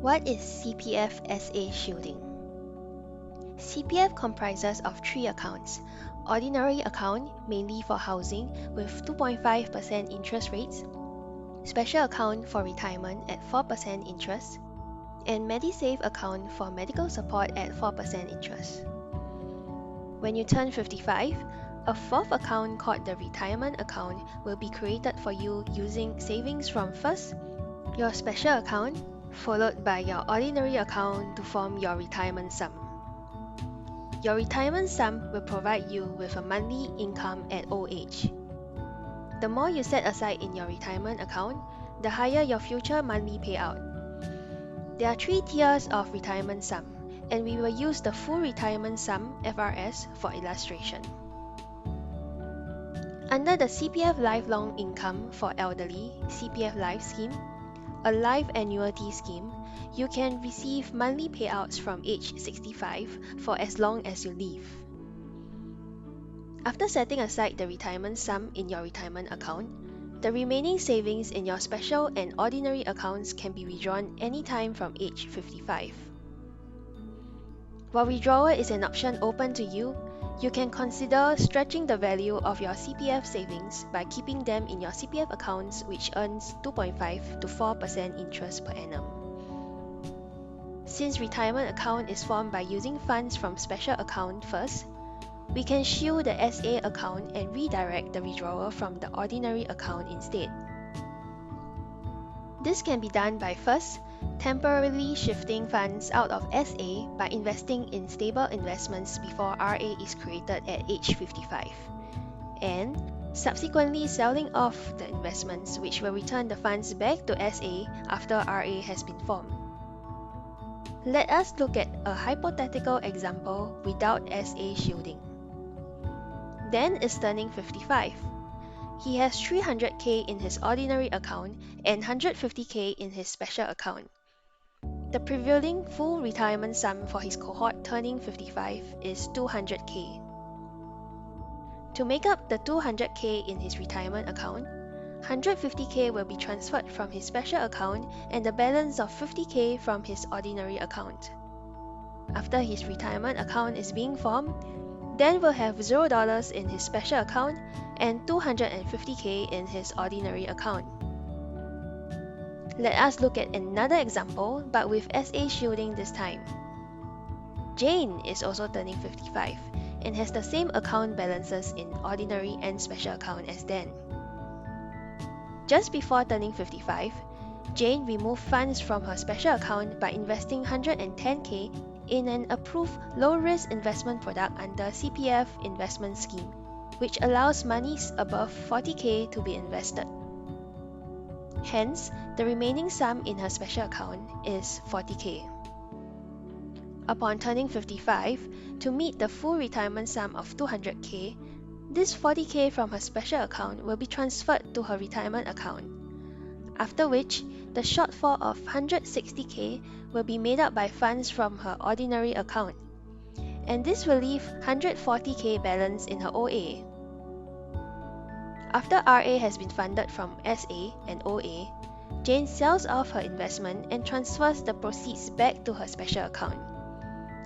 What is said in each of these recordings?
What is CPF SA Shielding? CPF comprises of 3 accounts: ordinary account, mainly for housing, with 2.5% interest rates, special account for retirement at 4% interest, and MediSave account for medical support at 4% interest. When you turn 55, a fourth account called the retirement account will be created for you using savings from first, your special account, followed by your ordinary account to form your retirement sum. Your retirement sum will provide you with a monthly income at old age. The more you set aside in your retirement account, the higher your future monthly payout. There are 3 tiers of retirement sum, and we will use the full retirement sum (FRS) for illustration. Under the CPF Lifelong Income for Elderly (CPF Life Scheme), a life annuity scheme, you can receive monthly payouts from age 65 for as long as you live. After setting aside the retirement sum in your retirement account, the remaining savings in your special and ordinary accounts can be withdrawn anytime from age 55. While withdrawal is an option open to you, you can consider stretching the value of your CPF savings by keeping them in your CPF accounts, which earns 2.5 to 4% interest per annum. Since retirement account is formed by using funds from special account first, we can shield the SA account and redirect the withdrawal from the ordinary account instead. This can be done by first, temporarily shifting funds out of SA by investing in stable investments before RA is created at age 55, and subsequently selling off the investments, which will return the funds back to SA after RA has been formed. Let us look at a hypothetical example without SA shielding. Dan is turning 55. He has 300k in his ordinary account and 150k in his special account. The prevailing full retirement sum for his cohort turning 55 is 200k. To make up the 200k in his retirement account, 150k will be transferred from his special account and the balance of 50k from his ordinary account. After his retirement account is being formed, Dan will have $0 in his special account and 250k in his ordinary account. Let us look at another example, but with SA shielding this time. Jane is also turning 55 and has the same account balances in ordinary and special account as Dan. Just before turning 55, Jane removed funds from her special account by investing 110k in an approved low-risk investment product under CPF investment scheme, which allows monies above 40k to be invested. Hence, the remaining sum in her special account is 40k. Upon turning 55, to meet the full retirement sum of 200k, this 40k from her special account will be transferred to her retirement account, after which the shortfall of 160k will be made up by funds from her ordinary account, and this will leave 140k balance in her OA. After RA has been funded from SA and OA, Jane sells off her investment and transfers the proceeds back to her special account.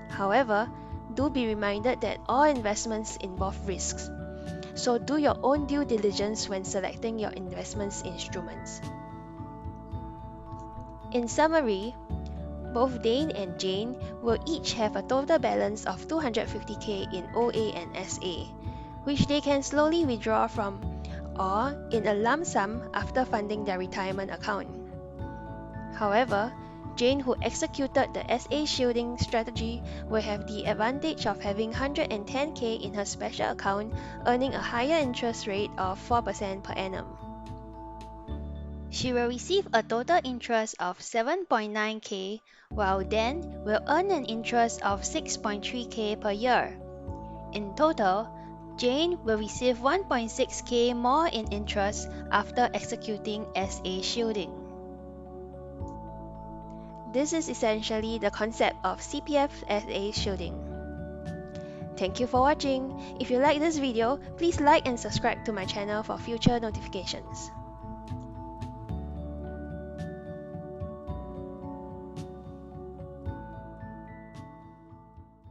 However, do be reminded that all investments involve risks, so do your own due diligence when selecting your investments instruments. In summary, both Dan and Jane will each have a total balance of 250k in OA and SA, which they can slowly withdraw from or in a lump sum after funding their retirement account. However, Jane, who executed the SA shielding strategy, will have the advantage of having 110k in her special account, earning a higher interest rate of 4% per annum. She will receive a total interest of 7.9k, while Dan will earn an interest of 6.3k per year. In total, Jane will receive 1.6k more in interest after executing SA shielding. This is essentially the concept of CPF SA shielding. Thank you for watching. If you like this video, please like and subscribe to my channel for future notifications.